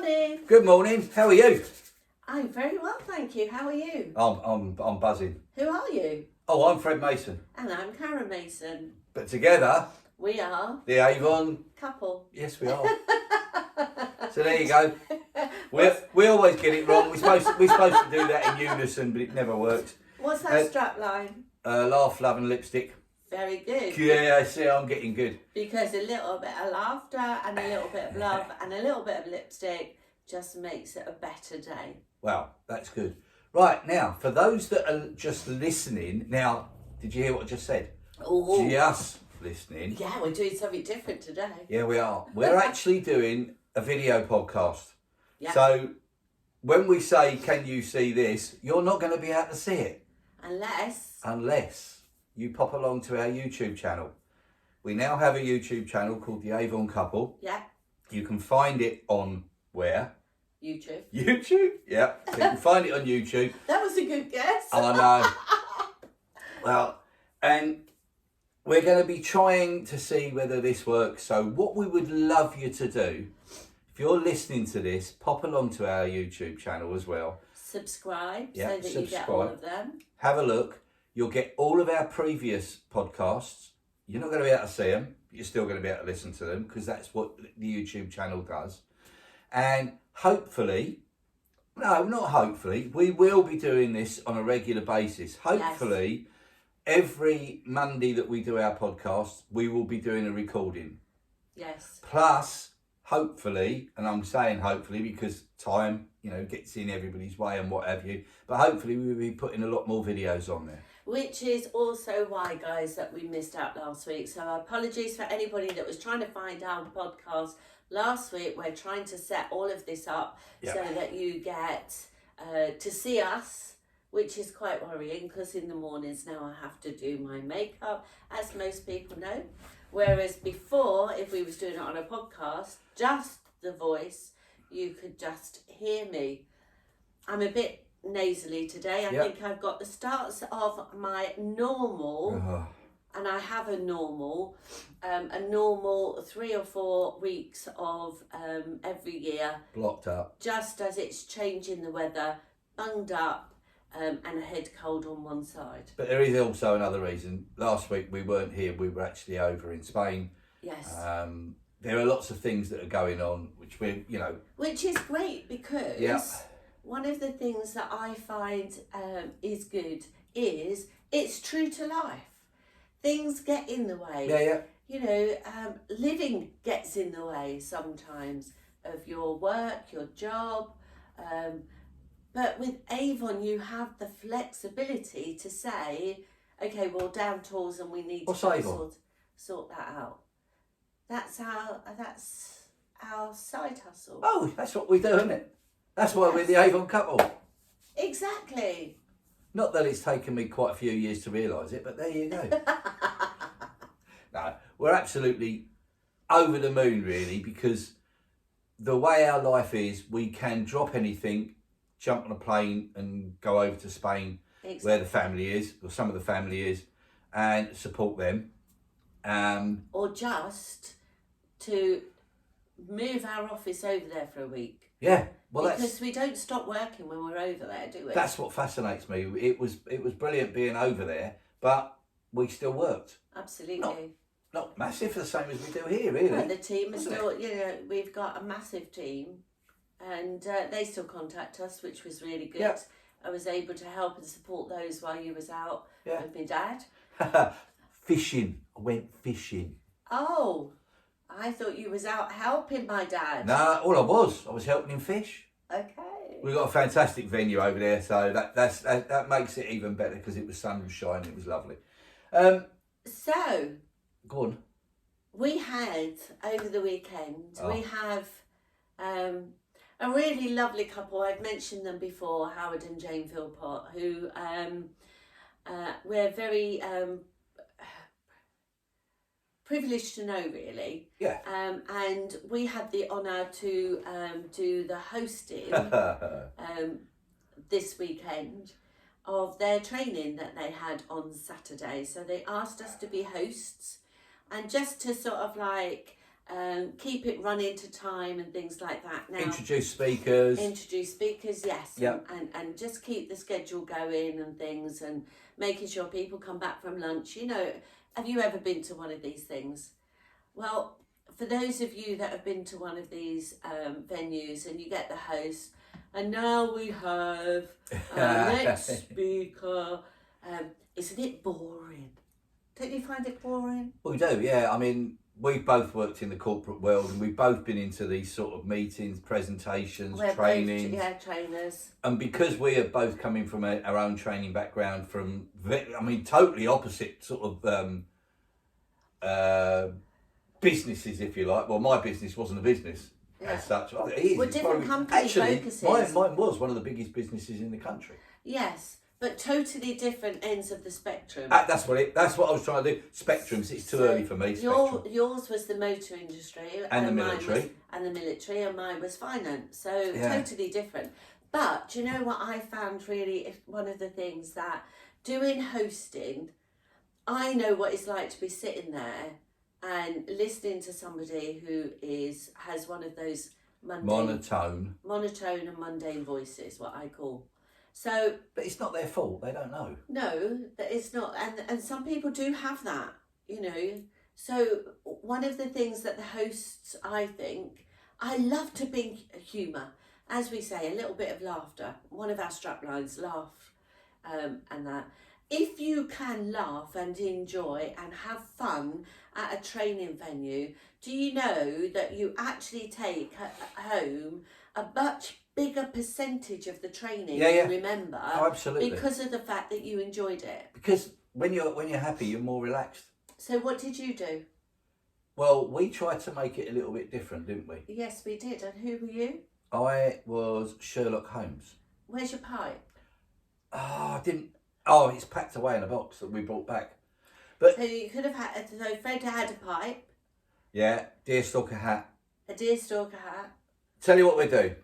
morning. Good morning. How are you? I'm very well, thank you. How are you? I'm buzzing. Who are you? Oh, I'm Fred Mason. And I'm Karen Mason. But together, We are the Avon. couple. Yes, we are. So there you go. We always get it wrong. We're supposed to do that in unison, but it never works. What's that strap line? Laugh, love, and lipstick. Very good. Yeah, I see. I'm getting good. Because a little bit of laughter and a little bit of love and a little bit of lipstick just makes it a better day. Wow, that's good. Right, now, for those that are just listening, now, did you hear what I just said? Oh. Just listening. Yeah, we're doing something different today. Yeah, we are. We're actually doing a video podcast. Yeah. So when we say, can you see this? You're not going to be able to see it. Unless you pop along to our YouTube channel. We now have a YouTube channel called the Avon Couple. Yeah. You can find it on where? YouTube. YouTube? Yeah. So you can find it on YouTube. That was a good guess. I know. Well, and we're going to be trying to see whether this works. So what we would love you to do, if you're listening to this, pop along to our YouTube channel as well. Subscribe so that you get all of them. Have a look. You'll get all of our previous podcasts. You're not going to be able to see them, but you're still going to be able to listen to them because that's what the YouTube channel does. And hopefully, no, not hopefully, we will be doing this on a regular basis. Hopefully, every Monday that we do our podcast, we will be doing a recording. Yes. Plus, hopefully, and I'm saying hopefully because time, gets in everybody's way and what have you, but hopefully we'll be putting a lot more videos on there. Which is also why, guys, that we missed out last week. So apologies for anybody that was trying to find our podcast last week. We're trying to set all of this up so that you get to see us, which is quite worrying because in the mornings now I have to do my makeup, as most people know. Whereas before, if we was doing it on a podcast, just the voice, you could just hear me. I'm a bit nasally today. I think I've got the starts of my normal, and I have a normal 3 or 4 weeks of every year. Blocked up. Just as it's changing the weather, bunged up, and a head cold on one side. But there is also another reason. Last week we weren't here. We were actually over in Spain. Yes. There are lots of things that are going on, which Which is great because one of the things that I find is good is it's true to life. Things get in the way. Living gets in the way sometimes of your work, your job. But with Avon, you have the flexibility to say, okay, well, down tools and we need to sort that out. That's our side hustle. Oh, that's what we do, isn't it? That's why we're the Avon Couple. Exactly. Not that it's taken me quite a few years to realise it, but there you go. No, we're absolutely over the moon, really, because the way our life is, we can drop anything, jump on a plane and go over to Spain, where the family is, or some of the family is, and support them. Or just to move our office over there for a week. Yeah, well, because we don't stop working when we're over there, do we? That's what fascinates me. It was brilliant being over there, but we still worked. Absolutely. Not massive, the same as we do here, really. And the team is still, we've got a massive team, and they still contact us, which was really good. Yeah. I was able to help and support those while you was out with my dad. Fishing. I went fishing. Oh, I thought you was out helping my dad. No, all I was helping him fish. Okay. We've got a fantastic venue over there, so that makes it even better because it was sunshine, it was lovely. So, go on. We had, over the weekend, we have a really lovely couple. I've mentioned them before, Howard and Jane Philpott, who we're very privileged to know, really. Yeah. And we had the honour to do the hosting this weekend of their training that they had on Saturday. So they asked us to be hosts and just to sort of like keep it running to time and things like that. Now, introduce speakers, yes, Yep. and just keep the schedule going and things, and making sure people come back from lunch. You know, have you ever been to one of these things? Well, for those of you that have been to one of these venues and you get the host, and now we have our next speaker, isn't it boring? Don't you find it boring? We do, yeah. I mean, we've both worked in the corporate world, and we've both been into these sort of meetings, presentations, trainings. Trainers. And because we are both coming from our own training background, from totally opposite sort of businesses, if you like. Well, my business wasn't a business as such. It is. Well, different company focuses. Mine was one of the biggest businesses in the country. Yes, but totally different ends of the spectrum. That's what I was trying to do. Spectrums. It's too early for me. Yours was the motor industry and the military, and mine was finance. So totally different. But do you know what I found really one of the things that doing hosting, I know what it's like to be sitting there and listening to somebody who has one of those monotone and mundane voices, what I call. So, but it's not their fault. They don't know. No, that it's not, and some people do have that, you know. So one of the things that the hosts, I think, I love to bring humour, as we say, a little bit of laughter. One of our strap lines, laugh, and that. If you can laugh and enjoy and have fun at a training venue, do you know that you actually take home a much bigger percentage of the training you remember? Oh, absolutely. Because of the fact that you enjoyed it. Because when you're happy, you're more relaxed. So what did you do? Well, we tried to make it a little bit different, didn't we? Yes, we did. And who were you? I was Sherlock Holmes. Where's your pipe? It's packed away in a box that we brought back. But so you could have had. So Fred had a pipe. Yeah, deerstalker hat. A deerstalker hat. Tell you what we do.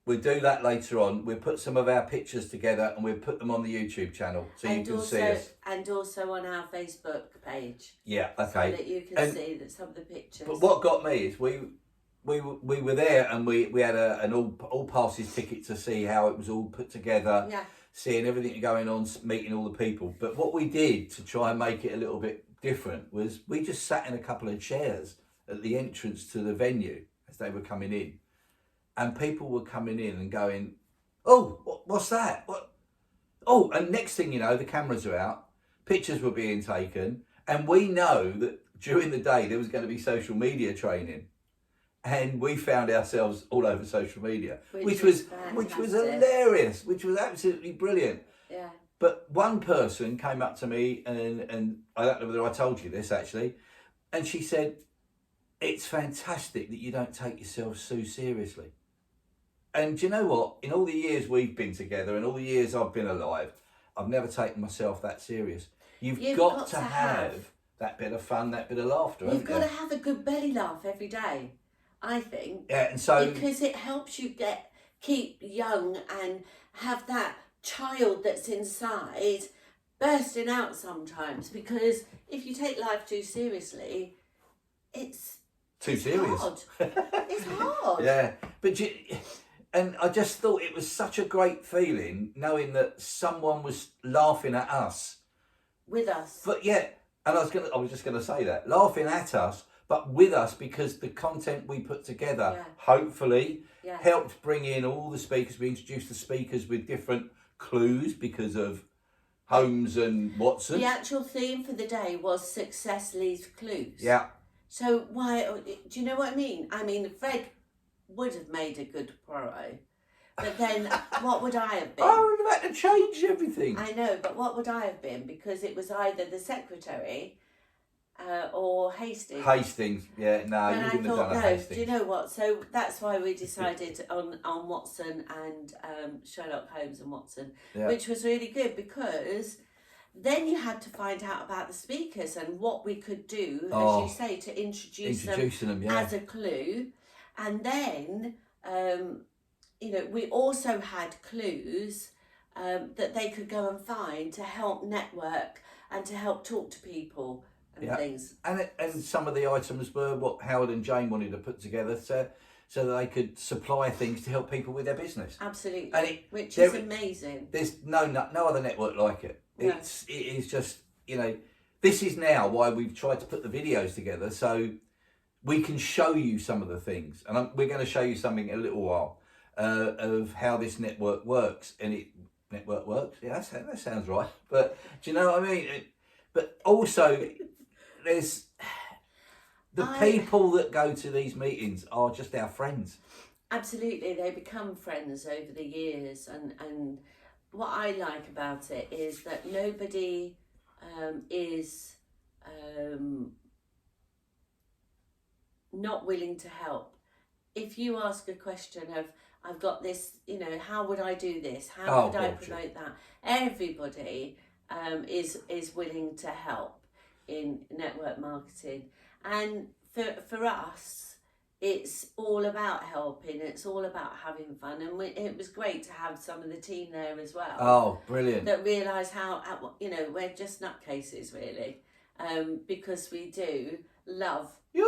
We'll do that later on. We'll put some of our pictures together and we'll put them on the YouTube channel so you can see us. And also on our Facebook page. Yeah, okay. So that you can see that some of the pictures. But what got me is we were there and we had an all passes ticket to see how it was all put together. Yeah. Seeing everything going on, meeting all the people. But what we did to try and make it a little bit different was we just sat in a couple of chairs at the entrance to the venue as they were coming in. And people were coming in and going, oh, what's that? What? Oh, and next thing you know, the cameras are out, pictures were being taken, and we know that during the day there was going to be social media training. And we found ourselves all over social media, which was hilarious, which was absolutely brilliant. Yeah. But one person came up to me and I don't know whether I told you this actually, and she said, "It's fantastic that you don't take yourself so seriously." And do you know what? In all the years we've been together and all the years I've been alive, I've never taken myself that serious. You've got to have that bit of fun, that bit of laughter. You've got to have a good belly laugh every day, I think. Yeah, and so because it helps you keep young and have that child that's inside bursting out sometimes. Because if you take life too seriously, it's serious. Hard. It's hard. Yeah, and I just thought it was such a great feeling knowing that someone was laughing at us. With us. But yeah, and I was just gonna say that, laughing at us, but with us, because the content we put together hopefully helped bring in all the speakers. We introduced the speakers with different clues because of Holmes and Watson. The actual theme for the day was success leaves clues. Yeah. So why, do you know what I mean? I mean, Fred would have made a good Poirot, but then what would I have been? I would have had to change everything. I know, but what would I have been? Because it was either the secretary or Hastings. Hastings, yeah, no, you wouldn't have done a Hastings. Do you know what? So that's why we decided on Watson and Sherlock Holmes and Watson, which was really good because then you had to find out about the speakers and what we could do, as you say, to introduce them as a clue. And then, we also had clues that they could go and find to help network and to help talk to people and things. And some of the items were what Howard and Jane wanted to put together so that they could supply things to help people with their business. Absolutely, and which is amazing. There's no other network like it. No. It is just, this is now why we've tried to put the videos together so we can show you some of the things, and we're going to show you something in a little while of how this network works. And network works, yeah, that sounds right. But do you know what I mean? But also, there's the people that go to these meetings are just our friends. Absolutely, they become friends over the years, and what I like about it is that nobody is not willing to help. If you ask a question of, I've got this, how would I do this? How would I promote that? Everybody is willing to help in network marketing. And for us, it's all about helping. It's all about having fun. And it was great to have some of the team there as well. Oh, brilliant. That realise how, we're just nutcases, really. Because we do love... We're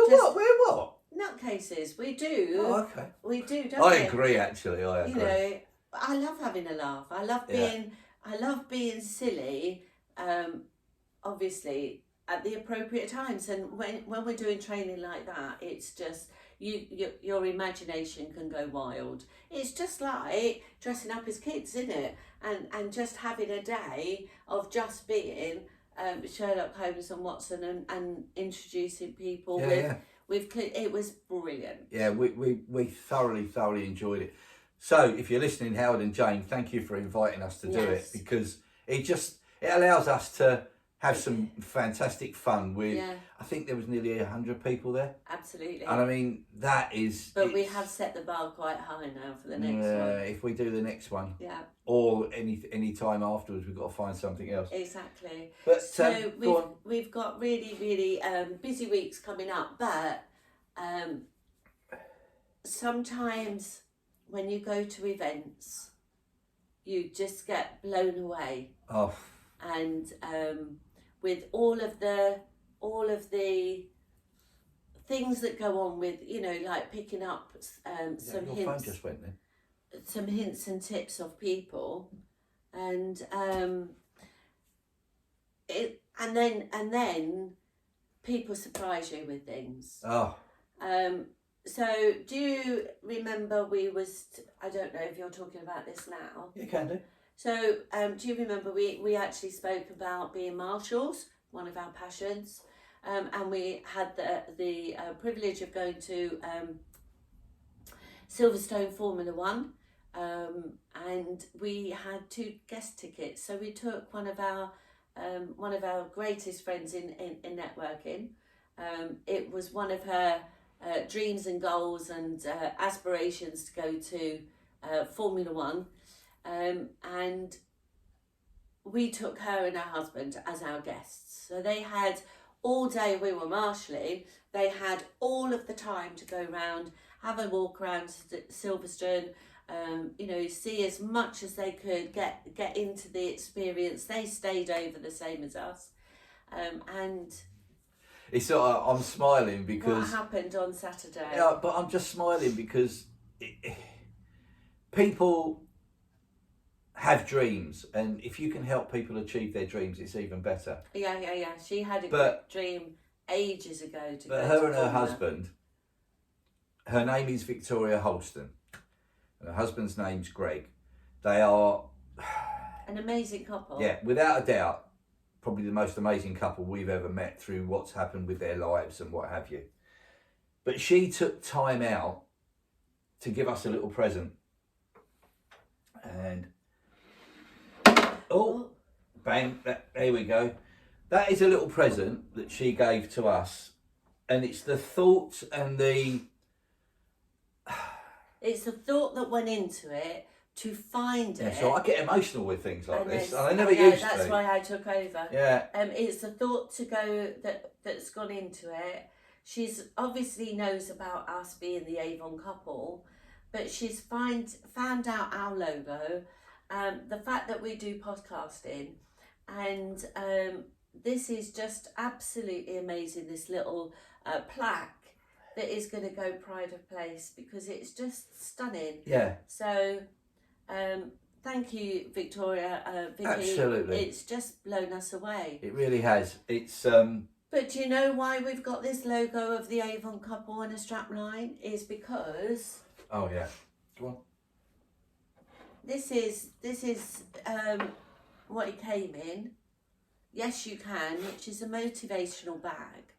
what? Nutcases, we do. Oh, okay. We do, don't I we? agree, actually. I agree. I love having a laugh. I love being silly. Obviously, at the appropriate times, and when we're doing training like that, it's just your imagination can go wild. It's just like dressing up as kids, isn't it? And just having a day of just being Sherlock Holmes and Watson and introducing people it was brilliant. Yeah, we thoroughly enjoyed it. So if you're listening, Howard and Jane, thank you for inviting us to do it, because it allows us to have some fantastic fun with, I think there was nearly 100 people there. Absolutely. And I mean, that is... But we have set the bar quite high now for the next one. If we do the next one. Yeah. Or any time afterwards, we've got to find something else. Exactly. But so we've got really, really busy weeks coming up, but sometimes when you go to events, you just get blown away. Oh. And with all of the things that go on with, like picking up some your hints. phone just went then. Some hints and tips of people, and then people surprise you with things. Oh. So do you remember I don't know if you're talking about this now. You can do. So do you remember we actually spoke about being marshals, one of our passions, and we had the privilege of going to Silverstone Formula One, and we had 2 guest tickets. So we took one of our greatest friends in networking. It was one of her dreams and goals and aspirations to go to Formula One. And we took her and her husband as our guests. So they had all day, we were marshalling, they had all of the time to go around, have a walk around Silverstone, see as much as they could, get into the experience. They stayed over the same as us. And it's I'm smiling because... What happened on Saturday? Yeah, but I'm just smiling because people have dreams, and if you can help people achieve their dreams, it's even better. Yeah. She had a dream ages ago to go to her and her Formula. husband, her name is Victoria Holston, and her husband's name's Greg. They are an amazing couple. Yeah, without a doubt, probably the most amazing couple we've ever met through what's happened with their lives and what have you. But she took time out to give us a little present. And bang, there we go. That is a little present that she gave to us, and it's the thought and it's the thought that went into it to find it. So I get emotional with things like this, and I never used to. That's why I took over. Yeah. It's the thought to go that's gone into it. She's obviously knows about us being the Avon couple, but she's found out our logo, the fact that we do podcasting, and this is just absolutely amazing, this little plaque that is going to go pride of place, because it's just stunning. Yeah. So thank you, Victoria, Vicky. Absolutely. It's just blown us away. It really has. It's But do you know why we've got this logo of the Avon couple and a strap line? Is because oh yeah. Go on. this is what it came in. Yes, you can, which is a motivational bag,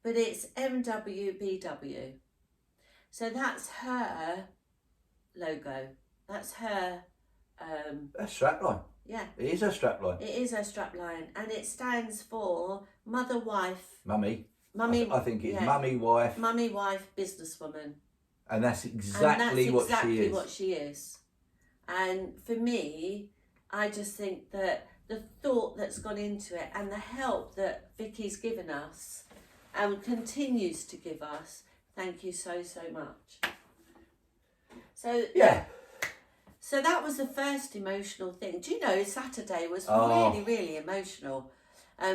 but it's MWBW. So that's her logo. That's her. A strapline. Yeah. It is a strapline. It is her strapline, and it stands for mother, wife, Mummy. mummy. I think it's mummy, wife. Mummy, wife, businesswoman. And that's exactly what she is. What she is. And for me, I just think that the thought that's gone into it and the help that Vicky's given us and continues to give us, thank you so much. So so that was the first emotional thing. Do you know, Saturday was really emotional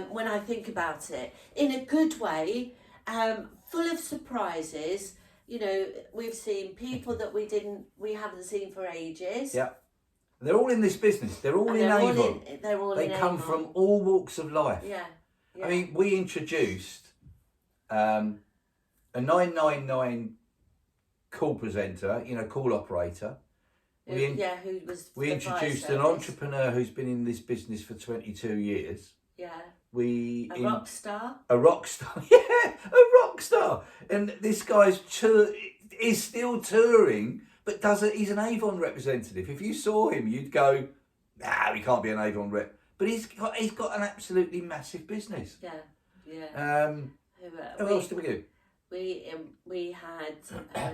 when I think about it. In a good way, full of surprises. You know, we've seen people that we haven't seen for ages. Yeah. They're all in this business. They're all in Avon. They come from all walks of life. Yeah. I mean, we introduced a 999 call presenter, call operator. We introduced an entrepreneur who's been in this business for 22 years. Yeah. A rock star. Yeah, a rock star. And this guy's is still touring, but he's an Avon representative. If you saw him, you'd go, nah, he can't be an Avon rep. But he's got an absolutely massive business. Yeah. Who else did we do? We had.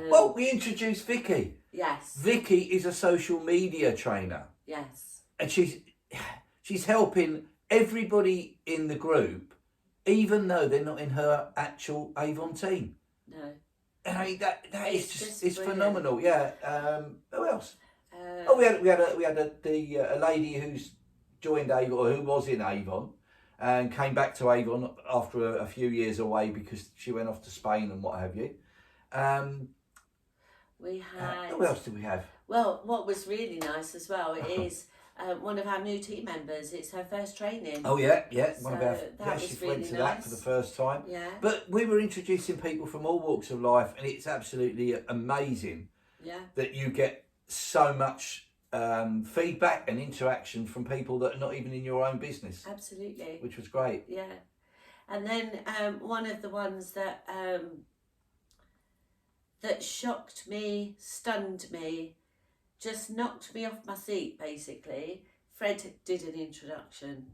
Well, we introduced Vicky. Yes. Vicky is a social media trainer. Yes. And she's helping everybody in the group, even though they're not in her actual Avon team. No. And I mean that is just phenomenal. Yeah. Who else? We had a lady who's joined Avon, or who was in Avon, and came back to Avon after a few years away because she went off to Spain and what have you. We had. Who else did we have? Well, what was really nice as well is one of our new team members. It's her first training. Oh yeah. So one of our. She went to that for the first time. Yeah. But we were introducing people from all walks of life, and it's absolutely amazing. Yeah. That you get so much feedback and interaction from people that are not even in your own business. Absolutely. Which was great. Yeah. And then one of the ones that shocked me, stunned me, just knocked me off my seat, basically. Fred did an introduction.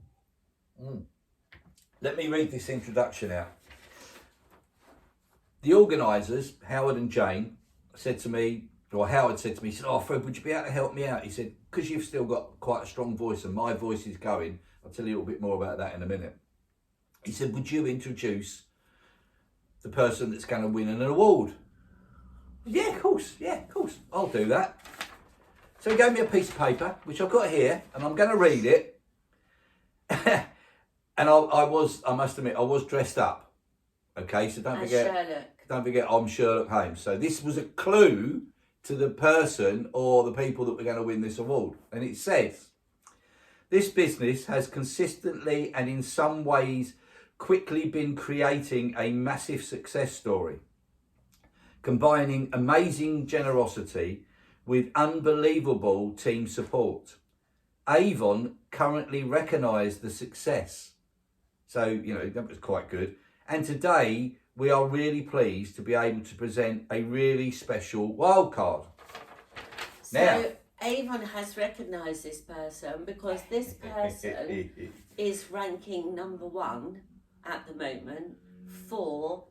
Let me read this introduction out. The organisers, Howard and Jane, said to me, or Howard said to me, he said, "Oh, Fred, would you be able to help me out?" He said, "Because you've still got quite a strong voice and my voice is going. I'll tell you a little bit more about that in a minute." He said, "Would you introduce the person that's going to win an award?" Yeah, of course. I'll do that. So he gave me a piece of paper, which I've got here, and I'm going to read it. And I must admit, I was dressed up. Okay, so don't forget, I'm Sherlock Holmes. So this was a clue to the person or the people that were going to win this award. And it says, "This business has consistently and in some ways quickly been creating a massive success story, combining amazing generosity with unbelievable team support. Avon currently recognise the success." So, that was quite good. "And today, we are really pleased to be able to present a really special wildcard." So, Avon has recognised this person because this person is ranking number 1 at the moment for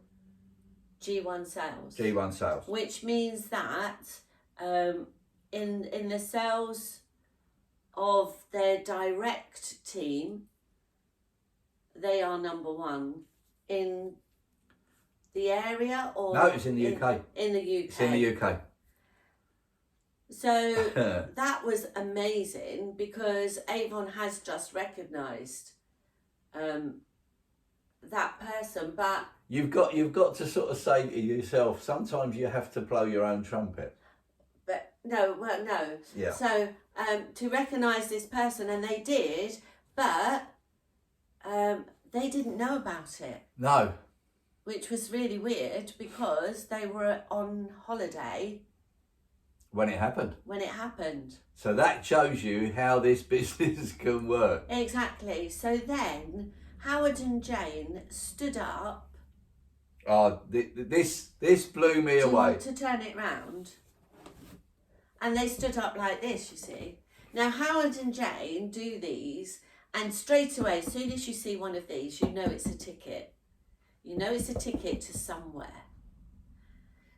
G1 sales. G1 sales. Which means that in the sales of their direct team, they are number 1 in the area, or no, it's in the UK. In the UK. It's in the UK. So that was amazing because Avon has just recognised that person, but you've got to sort of say to yourself, sometimes you have to blow your own trumpet. But no. Yeah. So to recognise this person, and they did, but they didn't know about it. No. Which was really weird because they were on holiday when it happened. So that shows you how this business can work. Exactly. So then Howard and Jane stood up. Oh, this blew me away. To turn it round. And they stood up like this, you see. Now Howard and Jane do these, and straight away, as soon as you see one of these, you know it's a ticket. You know it's a ticket to somewhere.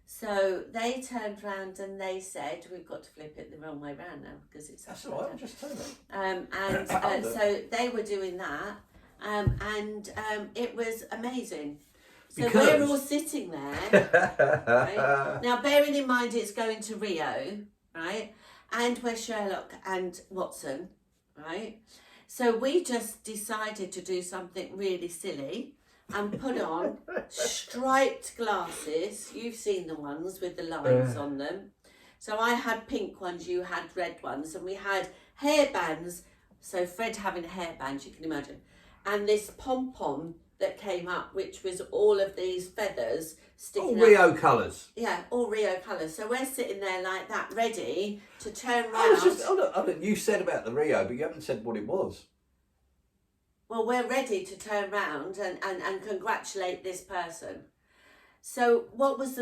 So they turned round and they said, we've got to flip it the wrong way round now because it's... That's all right, I'll just turn it. And so they were doing that, and it was amazing. So we're all sitting there, right? Now bearing in mind it's going to Rio, right? And we're Sherlock and Watson, right? So we just decided to do something really silly and put on striped glasses. You've seen the ones with the lines on them. So I had pink ones, you had red ones, and we had hairbands. So Fred having a hairband, you can imagine. And this pom-pom that came up, which was all of these feathers sticking all Rio colours. Yeah, all Rio colours. So we're sitting there like that, ready to turn round. Hold on, you said about the Rio, but you haven't said what it was. Well, we're ready to turn round and congratulate this person. So what is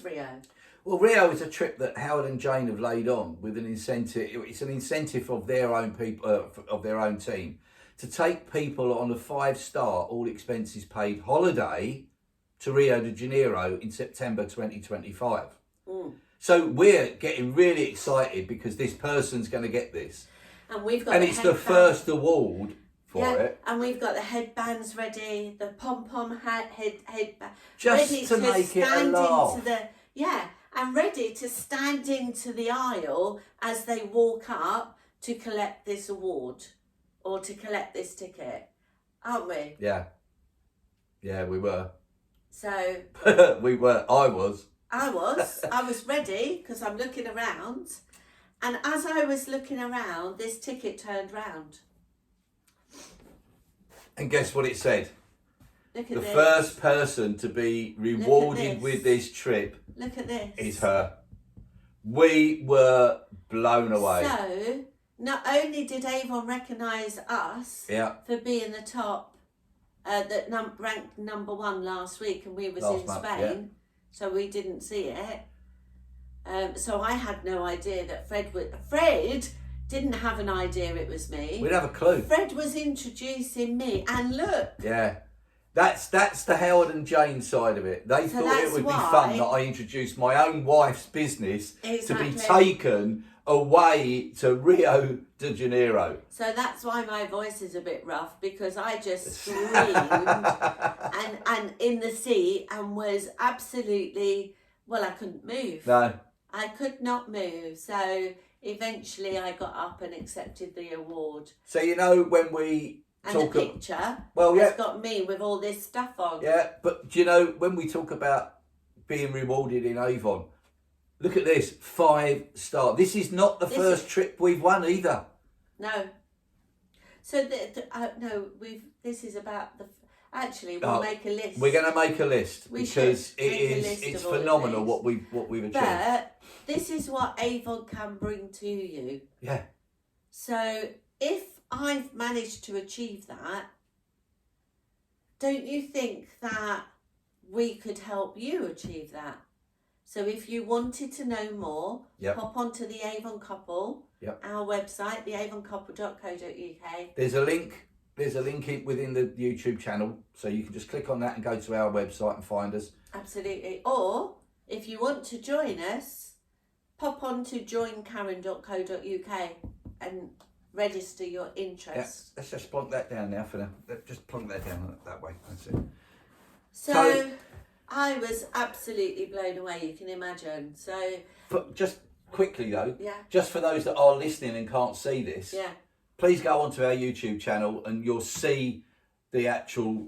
Rio? Well, Rio is a trip that Howard and Jane have laid on with an incentive. It's an incentive of their own people, of their own team, to take people on a 5-star, all expenses paid holiday to Rio de Janeiro in September 2025. So we're getting really excited because this person's going to get this. And we've got it's the first award for it. And we've got the headbands ready, the pom-pom headband. Just ready to make it a laugh. And ready to stand into the aisle as they walk up to collect this award or to collect this ticket. Aren't we? Yeah. Yeah, we were. So... we were. I was ready because I'm looking around. And as I was looking around, this ticket turned round. And guess what it said? Look at the this. first person to be rewarded with this trip Look at this. is her. We were blown away. So, not only did Avon recognise us for being the top, ranked number 1 last week, and we was in Spain, so we didn't see it. So I had no idea that Fred didn't have an idea it was me. We'd have a clue. Fred was introducing me, and look. Yeah. That's the Howard and Jane side of it. They thought it would be fun that I introduced my own wife's business to be taken away to Rio de Janeiro. So that's why my voice is a bit rough, because I just screamed and in the sea and was absolutely, well, I couldn't move. No. I could not move. So eventually I got up and accepted the award. So, you know, when we and the picture has got me with all this stuff on. Yeah, but do you know, when we talk about being rewarded in Avon, look at this, 5-star. This is not the first trip we've won either. No. So, this is about the... Actually, we'll make a list. We're going to make a list because it's phenomenal what we've achieved. But this is what Avon can bring to you. Yeah. So if I've managed to achieve that, don't you think that we could help you achieve that? So if you wanted to know more, pop onto the Avon Couple, our website, theavoncouple.co.uk. There's a link within the YouTube channel, so you can just click on that and go to our website and find us. Absolutely. Or if you want to join us, pop on to joinkaren.co.uk and register your interest. Yeah, let's just plonk that down now for now. Just plonk that down that way. That's it. So I was absolutely blown away, you can imagine. So, but just quickly though, just for those that are listening and can't see this, please go onto our YouTube channel and you'll see the actual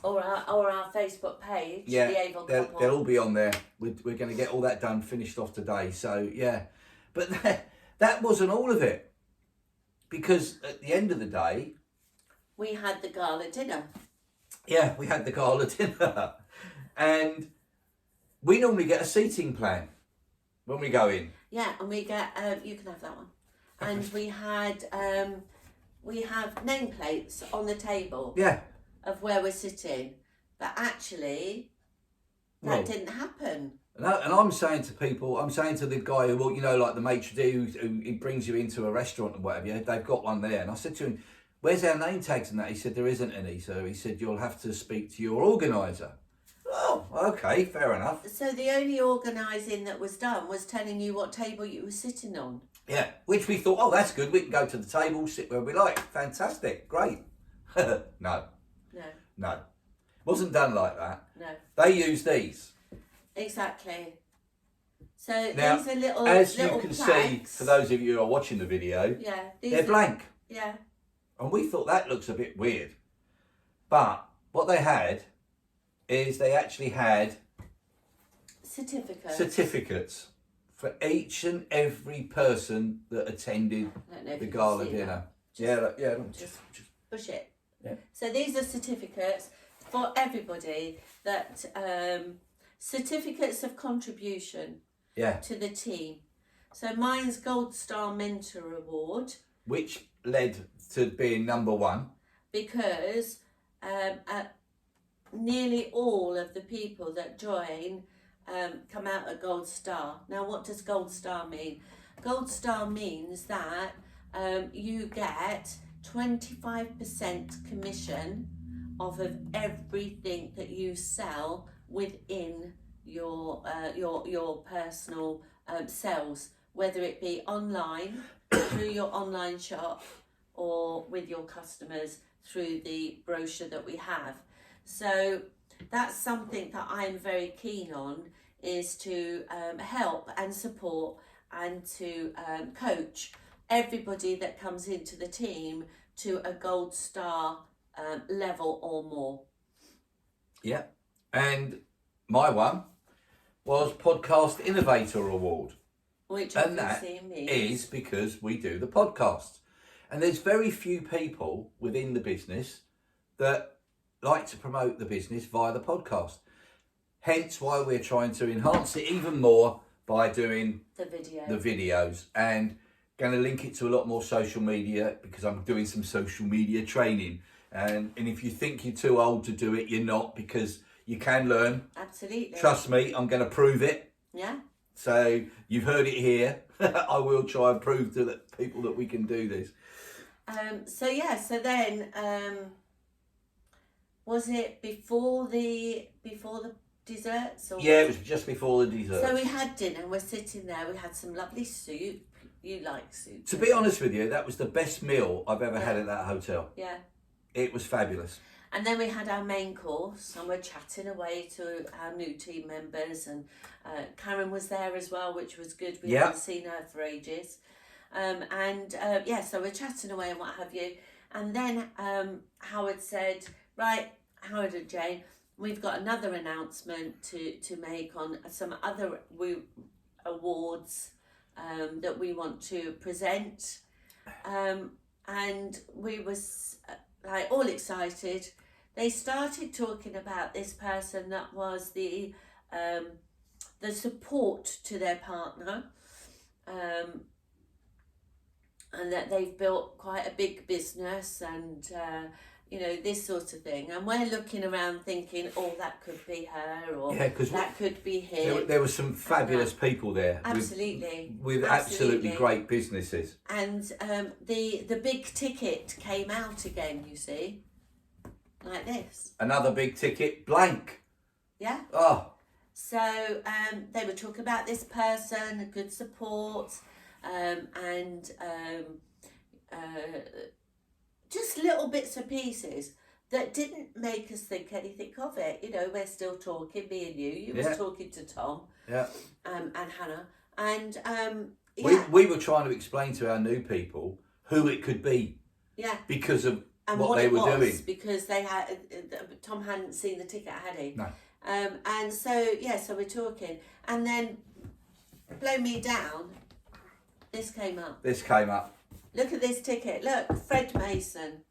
or our Facebook page, the Avon Couple. They'll all be on there. We're going to get all that done, finished off today. So yeah, but that wasn't all of it, because at the end of the day, we had the gala dinner. Yeah, we had the gala dinner, and we normally get a seating plan when we go in. Yeah, and we get you can have that one, and we have nameplates on the table. Yeah. Of where we're sitting, but actually, that didn't happen. And I'm saying to people, I'm saying to the guy who, like the maitre d' who brings you into a restaurant and whatever, they've got one there. And I said to him, where's our name tags and that? He said, there isn't any. So he said, you'll have to speak to your organiser. Oh, okay, fair enough. So the only organising that was done was telling you what table you were sitting on. Yeah, which we thought, oh, that's good. We can go to the table, sit where we like. Fantastic, great. No. No. Wasn't done like that. No. They use these. Exactly. So now, these are little as little you can plaques. see, for those of you who are watching the video, they're blank. Yeah. And we thought that looks a bit weird. But what they had is they actually had certificates for each and every person that attended the gala dinner. Just push it. Yeah. So these are certificates for everybody, that certificates of contribution to the team. So mine's Gold Star Mentor Award, which led to being number one, because nearly all of the people that join come out a Gold Star. Now, what does Gold Star mean? Gold Star means that you get 25% commission off of everything that you sell within your personal sales, whether it be online through your online shop or with your customers through the brochure that we have. So that's something that I'm very keen on, is to help and support and to coach everybody that comes into the team to a Gold Star level or more. Yeah. And my one was Podcast Innovator Award. Which and that is because we do the podcast. And there's very few people within the business that like to promote the business via the podcast. Hence why we're trying to enhance it even more by doing the videos, and going to link it to a lot more social media, because I'm doing some social media training. And if you think you're too old to do it, you're not, because you can learn. Absolutely. Trust me, I'm going to prove it. Yeah. So you've heard it here. I will try and prove to the people that we can do this. So then was it before the desserts? Or yeah, it was just before the desserts. So we had dinner, we're sitting there, we had some lovely soup. You like soup. To be honest with you, that was the best meal I've ever had at that hotel. Yeah. It was fabulous. And then we had our main course, and we're chatting away to our new team members, and Karen was there as well, which was good. We hadn't seen her for ages. So we're chatting away and what have you. And then Howard said, right, Howard and Jane, we've got another announcement to make on some other awards that we want to present. And we was all excited. They started talking about this person that was the support to their partner, and that they've built quite a big business, and this sort of thing. And we're looking around thinking, oh, that could be her, or that could be him. There were some fabulous people there. Absolutely. With absolutely great businesses. And the big ticket came out again, you see, like this. Another big ticket, blank. Yeah. Oh. So they were talking about this person, good support, and just little bits and pieces that didn't make us think anything of it. We're still talking, me and you. You was talking to Tom. Yeah. And Hannah. And we were trying to explain to our new people who it could be. Yeah. Because of and what they were doing. Because they had Tom hadn't seen the ticket, had he? No. And so we're talking, and then blow me down. This came up. Look at this ticket. Look, Fred Mason.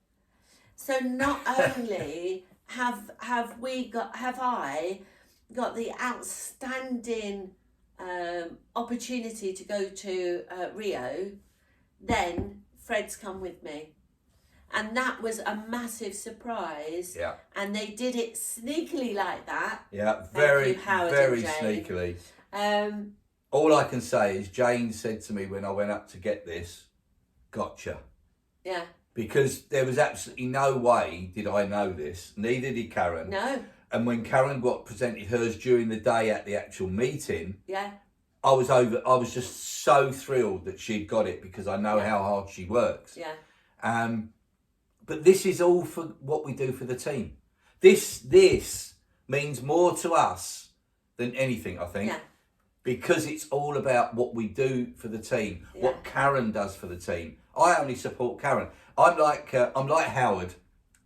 So not only have I got the outstanding opportunity to go to Rio, then Fred's come with me. And that was a massive surprise. Yeah. And they did it sneakily like that. Yeah, very Jane. sneakily. All I can say is Jane said to me when I went up to get this, gotcha. Yeah. Because there was absolutely no way did I know this. Neither did Karen. No. And when Karen presented hers during the day at the actual meeting, yeah, I was just so thrilled that she'd got it because I know how hard she works. Yeah. But this is all for what we do for the team. This means more to us than anything, I think. Yeah. Because it's all about what we do for the team, what Karen does for the team. I only support Karen. I'm like Howard.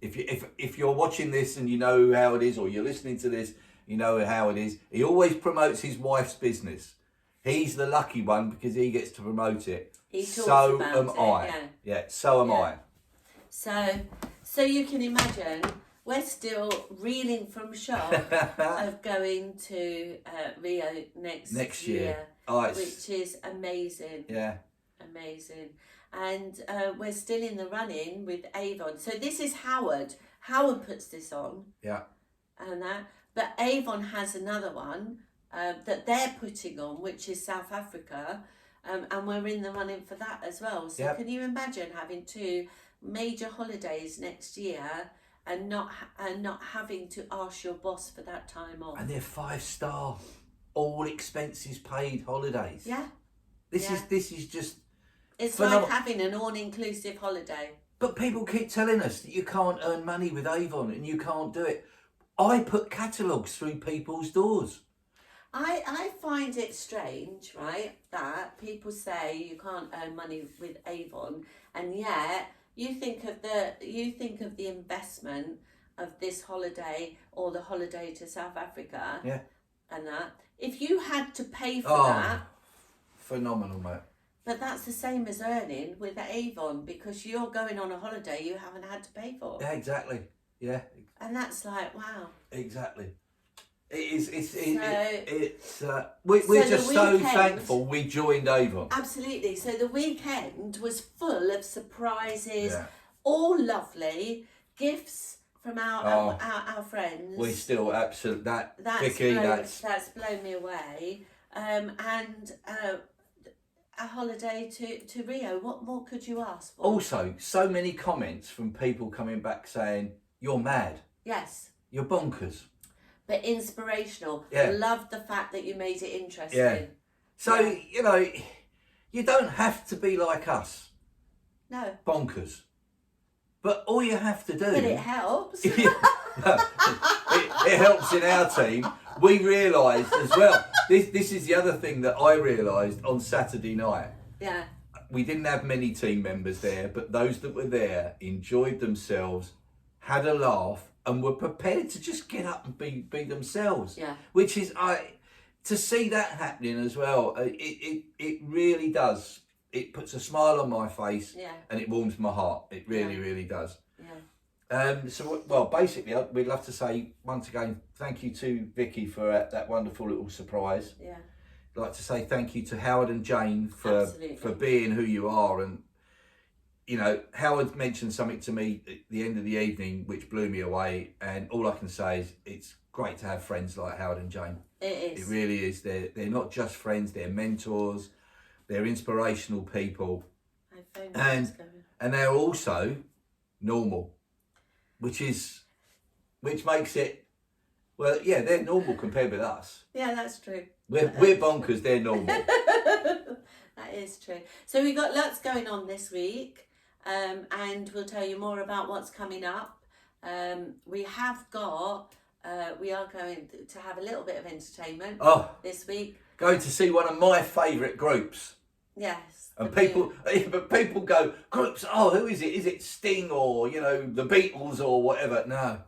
If you're watching this and you know who Howard is, or you're listening to this, you know who Howard is. He always promotes his wife's business. He's the lucky one because he gets to promote it. He talks about am it, I. Yeah, so am I. So you can imagine we're still reeling from shock of going to Rio next year. Which is amazing. Yeah. Amazing. And we're still in the running with Avon. So this is Howard. Howard puts this on. Yeah. And that. But Avon has another one that they're putting on, which is South Africa. And we're in the running for that as well. So can you imagine having 2 major holidays next year and not having to ask your boss for that time off? And they're 5-star, all expenses paid holidays. Yeah. This is just. It's like having an all-inclusive holiday. But people keep telling us that you can't earn money with Avon and you can't do it. I put catalogues through people's doors. I find it strange, right, that people say you can't earn money with Avon, and yet you think of the investment of this holiday or the holiday to South Africa. Yeah. And that if you had to pay for that, phenomenal, mate. But that's the same as earning with Avon, because you're going on a holiday you haven't had to pay for. Yeah, exactly. Yeah. And that's like, wow. Exactly. We're just so thankful we joined Avon. Absolutely. So the weekend was full of surprises, all lovely, gifts from our friends. We still absolutely that's blown me away. And a holiday to Rio. What more could you ask for? Also, so many comments from people coming back saying, "You're mad. Yes. You're bonkers." But inspirational. Yeah. Love the fact that you made it interesting. Yeah. So, you know, you don't have to be like us. No. Bonkers. But all you have to do... But it helps. it helps in our team. We realised as well, this is the other thing that I realised on Saturday night. Yeah. We didn't have many team members there, but those that were there enjoyed themselves, had a laugh, and were prepared to just get up and be themselves. Yeah. Which is, to see that happening as well, it really does. It puts a smile on my face, and it warms my heart. It really, really does. Yeah. So basically, we'd love to say once again thank you to Vicky for that wonderful little surprise. Yeah. I'd like to say thank you to Howard and Jane for being who you are. And you know, Howard mentioned something to me at the end of the evening which blew me away, and all I can say is it's great to have friends like Howard and Jane. It is. It really is. They're not just friends, they're mentors, they're inspirational people. And they're also normal. Which makes it, they're normal compared with us. Yeah, that's true. We're bonkers, they're normal. That is true. So we've got lots going on this week, and we'll tell you more about what's coming up. We are going to have a little bit of entertainment this week. Going to see one of my favourite groups. Yes, And people go, groups, oh, who is it? Is it Sting or, the Beatles or whatever? No,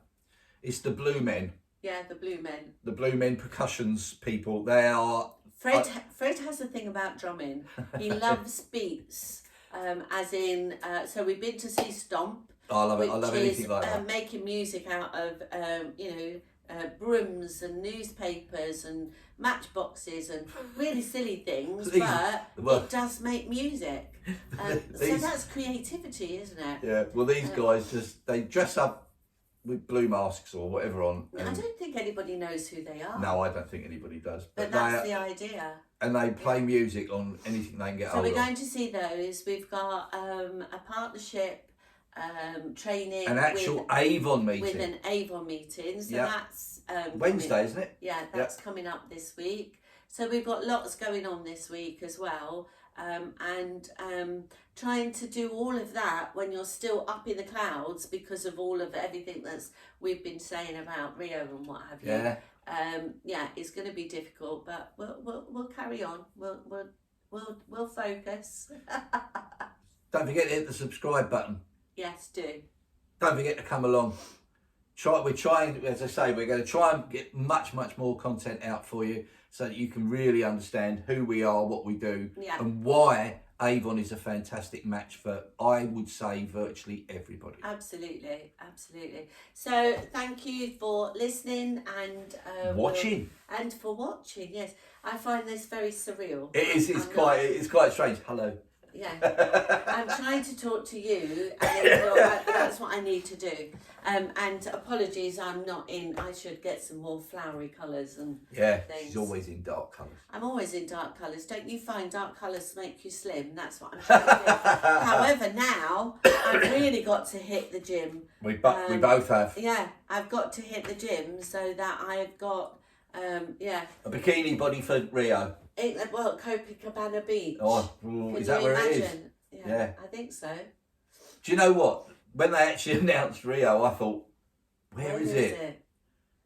it's the Blue Men. Yeah, the Blue Men. The Blue Men percussions people. They are... Fred has a thing about drumming. He loves beats, as in, so we've been to see Stomp. I love it. I love anything like that. Making music out of, brooms and newspapers and matchboxes and really silly things, but it does make music. So that's creativity, isn't it? Yeah, well, these guys they dress up with blue masks or whatever on. I don't think anybody knows who they are. No, I don't think anybody does. But that's the idea. And they play music on anything they can get hold of. So we're going to see those. We've got a partnership training. An actual Avon meeting. With an Avon meeting. So that's... Wednesday, isn't it? Yeah, that's coming up this week. So we've got lots going on this week as well. And trying to do all of that when you're still up in the clouds because of all of everything we've been saying about Rio and what have you. It's going to be difficult, but we'll carry on. We'll focus. Don't forget to hit the subscribe button. Yes, do. Don't forget to come along. We're trying, as I say, we're going to try and get much more content out for you so that you can really understand who we are, what we do, and why Avon is a fantastic match for, I would say, virtually everybody. Absolutely. So thank you for listening and watching. And for watching, yes. I find this very surreal. It is. It's quite strange. Hello. Yeah, I'm trying to talk to you, and that's what I need to do. And apologies, I'm not in. I should get some more flowery colours and things. She's always in dark colours. I'm always in dark colours. Don't you find dark colours make you slim? That's what I'm trying to do. However, now I've really got to hit the gym. We both have. Yeah, I've got to hit the gym so that I've got a bikini body for Rio. Copacabana Beach. Is that where it is? Yeah, I think so. Do you know what? When they actually announced Rio, I thought, where is it?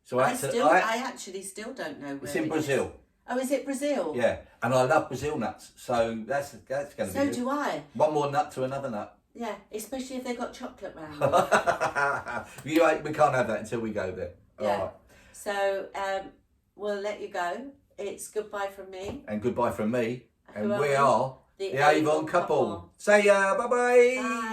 So I actually still don't know where it's in Brazil. Oh, is it Brazil? Yeah, and I love Brazil nuts, so that's going to be good. So do I. One more nut to another nut. Yeah, especially if they've got chocolate round. We can't have that until we go there. Yeah. All right. So we'll let you go. It's goodbye from me. And goodbye from me. And we are the Avon couple. Say bye-bye. Bye.